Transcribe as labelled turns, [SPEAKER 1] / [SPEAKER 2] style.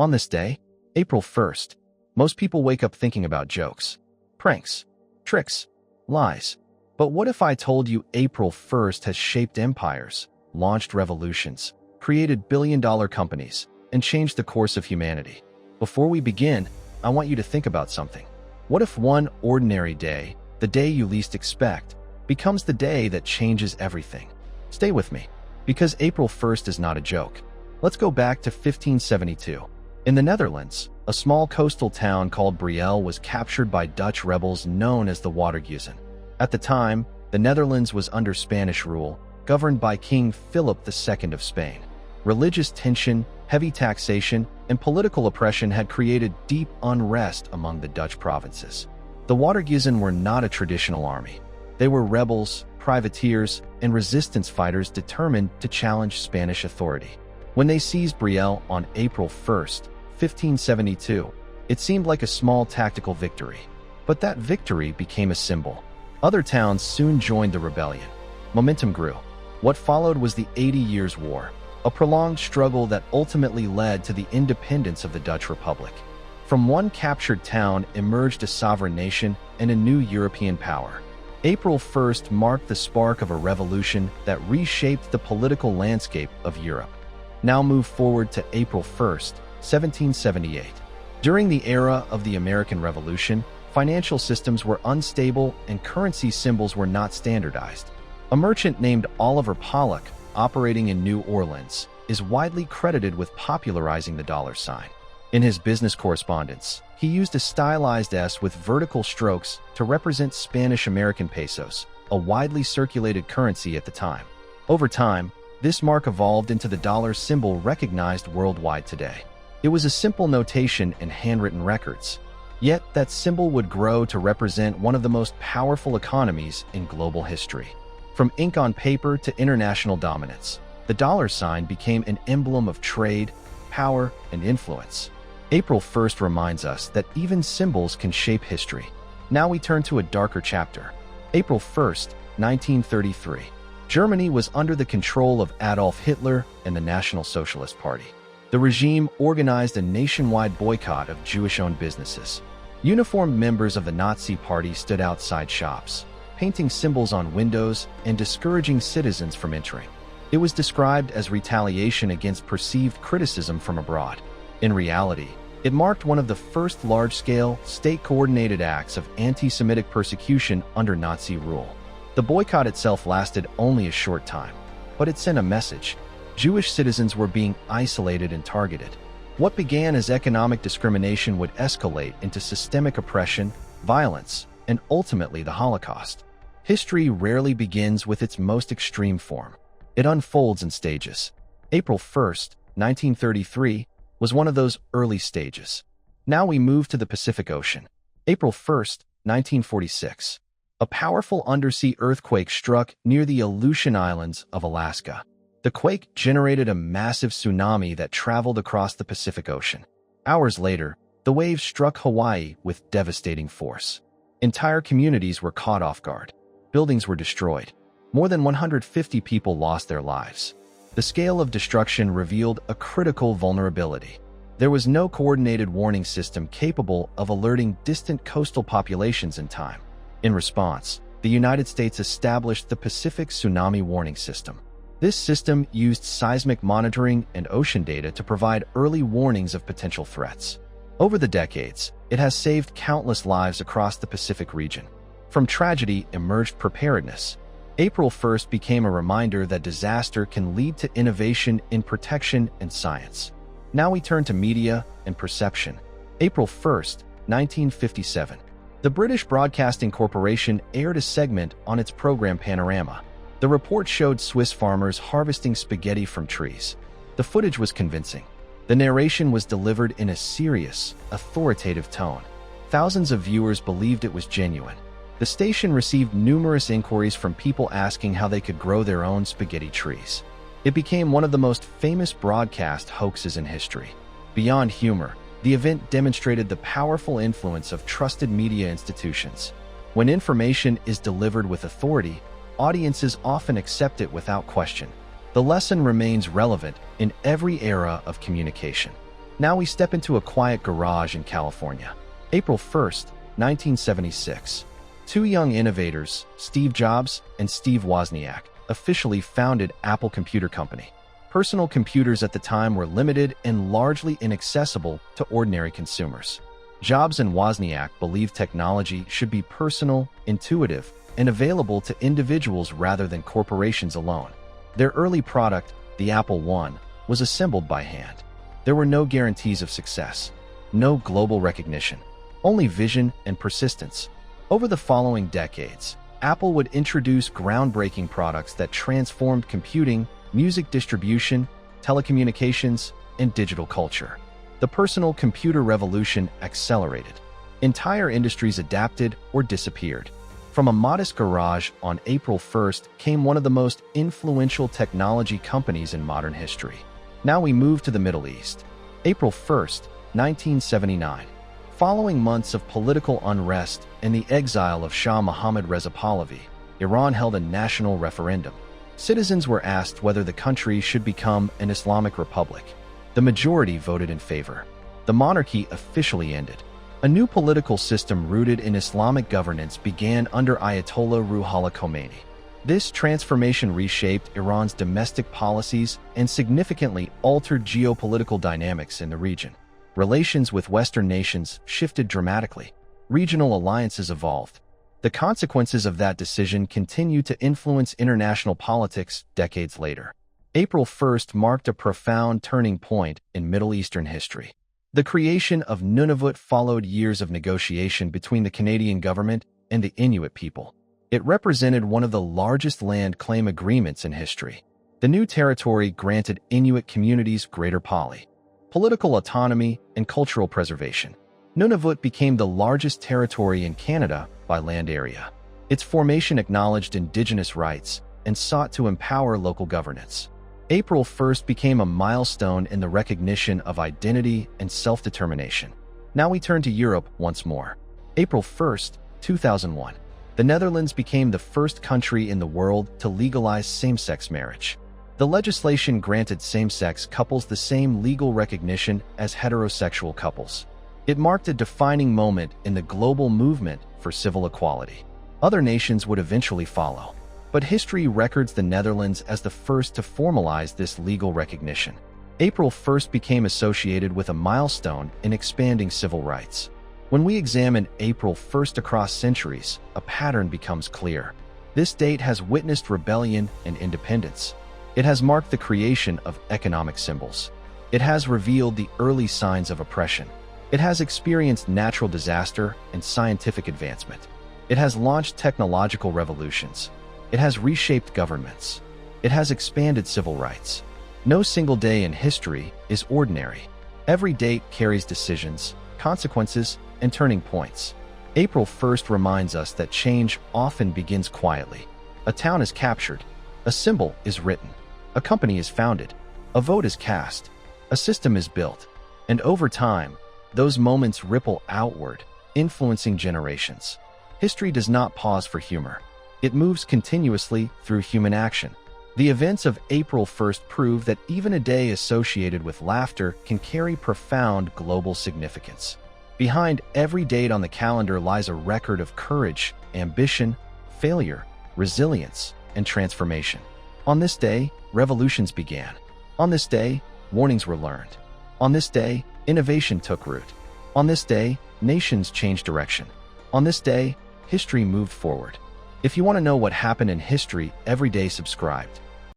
[SPEAKER 1] On this day, April 1st, most people wake up thinking about jokes, pranks, tricks, lies. But what if I told you April 1st has shaped empires, launched revolutions, created billion-dollar companies, and changed the course of humanity? Before we begin, I want you to think about something. What if one ordinary day, the day you least expect, becomes the day that changes everything? Stay with me, because April 1st is not a joke. Let's go back to 1572. In the Netherlands, a small coastal town called Brielle was captured by Dutch rebels known as the Watergeuzen. At the time, the Netherlands was under Spanish rule, governed by King Philip II of Spain. Religious tension, heavy taxation, and political oppression had created deep unrest among the Dutch provinces. The Watergeuzen were not a traditional army. They were rebels, privateers, and resistance fighters determined to challenge Spanish authority. When they seized Brielle on April 1st, 1572, it seemed like a small tactical victory. But that victory became a symbol. Other towns soon joined the rebellion. Momentum grew. What followed was the 80 Years' War, a prolonged struggle that ultimately led to the independence of the Dutch Republic. From one captured town emerged a sovereign nation and a new European power. April 1st marked the spark of a revolution that reshaped the political landscape of Europe. Now move forward to April 1st, 1778. During the era of the American Revolution, financial systems were unstable and currency symbols were not standardized. A merchant named Oliver Pollock, operating in New Orleans, is widely credited with popularizing the dollar sign. In his business correspondence, he used a stylized S with vertical strokes to represent Spanish-American pesos, a widely circulated currency at the time. Over time, this mark evolved into the dollar symbol recognized worldwide today. It was a simple notation in handwritten records. Yet, that symbol would grow to represent one of the most powerful economies in global history. From ink on paper to international dominance, the dollar sign became an emblem of trade, power, and influence. April 1st reminds us that even symbols can shape history. Now we turn to a darker chapter. April 1st, 1933. Germany was under the control of Adolf Hitler and the National Socialist Party. The regime organized a nationwide boycott of Jewish-owned businesses. Uniformed members of the Nazi Party stood outside shops, painting symbols on windows and discouraging citizens from entering. It was described as retaliation against perceived criticism from abroad. In reality, it marked one of the first large-scale, state-coordinated acts of anti-Semitic persecution under Nazi rule. The boycott itself lasted only a short time, but it sent a message. Jewish citizens were being isolated and targeted. What began as economic discrimination would escalate into systemic oppression, violence, and ultimately the Holocaust. History rarely begins with its most extreme form. It unfolds in stages. April 1st, 1933, was one of those early stages. Now we move to the Pacific Ocean. April 1st, 1946. A powerful undersea earthquake struck near the Aleutian Islands of Alaska. The quake generated a massive tsunami that traveled across the Pacific Ocean. Hours later, the waves struck Hawaii with devastating force. Entire communities were caught off guard. Buildings were destroyed. More than 150 people lost their lives. The scale of destruction revealed a critical vulnerability. There was no coordinated warning system capable of alerting distant coastal populations in time. In response, the United States established the Pacific Tsunami Warning System. This system used seismic monitoring and ocean data to provide early warnings of potential threats. Over the decades, it has saved countless lives across the Pacific region. From tragedy emerged preparedness. April 1st became a reminder that disaster can lead to innovation in protection and science. Now we turn to media and perception. April 1st, 1957. The British Broadcasting Corporation aired a segment on its program Panorama. The report showed Swiss farmers harvesting spaghetti from trees. The footage was convincing. The narration was delivered in a serious, authoritative tone. Thousands of viewers believed it was genuine. The station received numerous inquiries from people asking how they could grow their own spaghetti trees. It became one of the most famous broadcast hoaxes in history. Beyond humor, the event demonstrated the powerful influence of trusted media institutions. When information is delivered with authority, audiences often accept it without question. The lesson remains relevant in every era of communication. Now we step into a quiet garage in California. April 1st, 1976. Two young innovators, Steve Jobs and Steve Wozniak, officially founded Apple Computer Company. Personal computers at the time were limited and largely inaccessible to ordinary consumers. Jobs and Wozniak believed technology should be personal, intuitive, and available to individuals rather than corporations alone. Their early product, the Apple I, was assembled by hand. There were no guarantees of success, no global recognition, only vision and persistence. Over the following decades, Apple would introduce groundbreaking products that transformed computing, music distribution, telecommunications, and digital culture. The personal computer revolution accelerated. Entire industries adapted or disappeared. From a modest garage on April 1st came one of the most influential technology companies in modern history. Now we move to the Middle East. April 1st, 1979. Following months of political unrest and the exile of Shah Mohammad Reza Pahlavi, Iran held a national referendum. Citizens were asked whether the country should become an Islamic republic. The majority voted in favor. The monarchy officially ended. A new political system rooted in Islamic governance began under Ayatollah Ruhollah Khomeini. This transformation reshaped Iran's domestic policies and significantly altered geopolitical dynamics in the region. Relations with Western nations shifted dramatically. Regional alliances evolved. The consequences of that decision continue to influence international politics decades later. April 1st marked a profound turning point in Middle Eastern history. The creation of Nunavut followed years of negotiation between the Canadian government and the Inuit people. It represented one of the largest land claim agreements in history. The new territory granted Inuit communities greater political autonomy and cultural preservation. Nunavut became the largest territory in Canada by land area. Its formation acknowledged Indigenous rights and sought to empower local governance. April 1st became a milestone in the recognition of identity and self-determination. Now we turn to Europe once more. April 1st, 2001. The Netherlands became the first country in the world to legalize same-sex marriage. The legislation granted same-sex couples the same legal recognition as heterosexual couples. It marked a defining moment in the global movement for civil equality. Other nations would eventually follow, but history records the Netherlands as the first to formalize this legal recognition. April 1st became associated with a milestone in expanding civil rights. When we examine April 1st across centuries, a pattern becomes clear. This date has witnessed rebellion and independence. It has marked the creation of economic symbols. It has revealed the early signs of oppression. It has experienced natural disaster and scientific advancement. It has launched technological revolutions. It has reshaped governments. It has expanded civil rights. No single day in history is ordinary. Every date carries decisions, consequences, and turning points. April 1st reminds us that change often begins quietly. A town is captured. A symbol is written. A company is founded. A vote is cast. A system is built. And over time, those moments ripple outward, influencing generations. History does not pause for humor. It moves continuously through human action. The events of April 1st prove that even a day associated with laughter can carry profound global significance. Behind every date on the calendar lies a record of courage, ambition, failure, resilience, and transformation. On this day, revolutions began. On this day, warnings were learned. On this day, innovation took root. On this day, nations changed direction. On this day, history moved forward. If you want to know what happened in history every day, subscribe.